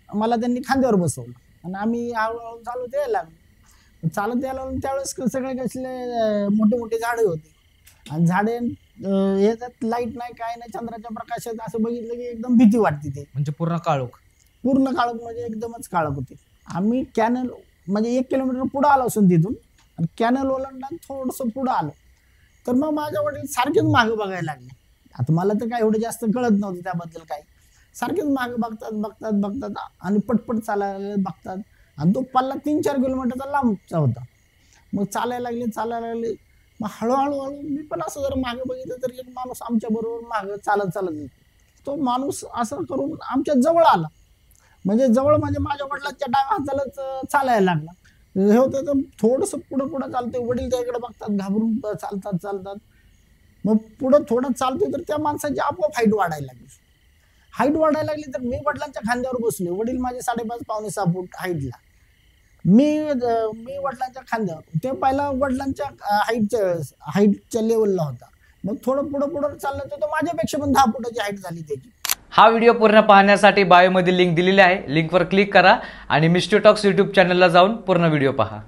मला त्यांनी खांद्यावर बसवलं आणि आम्ही हळूहळू चालत यायला लागलो. चालत यायला लागलो त्यावेळेस सगळे कसले मोठे मोठे झाडे होते आणि झाडे याच्यात लाईट नाही काय नाही, चंद्राच्या प्रकाशात असं बघितलं की एकदम भीती वाटते. ते म्हणजे पूर्ण काळोख म्हणजे एकदमच काळोख होते. आम्ही कॅनल म्हणजे 1 किलोमीटर पुढे आलो असून तिथून आणि कॅनल ओलांडला थोडंसं पुढं आलो तर मग माझ्या वडील सारखेच मागे बघायला लागले. आता मला तर काय एवढं जास्त कळत नव्हतं त्याबद्दल काय, सारखेच मागे बघतात बघतात बघतात आणि पटपट चालायला बघतात आणि तो पल्ला 3-4 किलोमीटरचा लांबचा होता. मग चालायला लागले. मग हळूहळू मी पण असं जर मागे बघितलं तर एक माणूस आमच्या बरोबर मागे चालत येतो. तो माणूस असं करून आमच्या जवळ आला, म्हणजे जवळ म्हणजे माझ्या वडिलांच्या डाव्या हातालाच चालायला लागला. हे होतं तर थोडंसं पुढं चालतंय, वडील त्याकडे बघतात, घाबरून चालतात. मग पुढं थोडं चालतोय तर त्या माणसाची आपोआप हाईट वाढायला लागली तर मी वडिलांच्या खांद्यावर बसलोय. वडील माझे 5.5-6 फूट हाईटला, मी वडिलांच्या खांद्यावर. ते पहिला वडिलांच्या हाईटच्या लेवलला होता. मग थोडं पुढं चाललं तर माझ्यापेक्षा पण 10 फुटाची हाईट झाली त्याची. हा व्हिडिओ पूर्ण पाहण्यासाठी बायोमध्ये लिंक दिलेली आहे, लिंकवर क्लिक करा आणि मिस्ट्री टॉक्स यूट्यूब चॅनलला जाऊन पूर्ण व्हिडिओ पहा.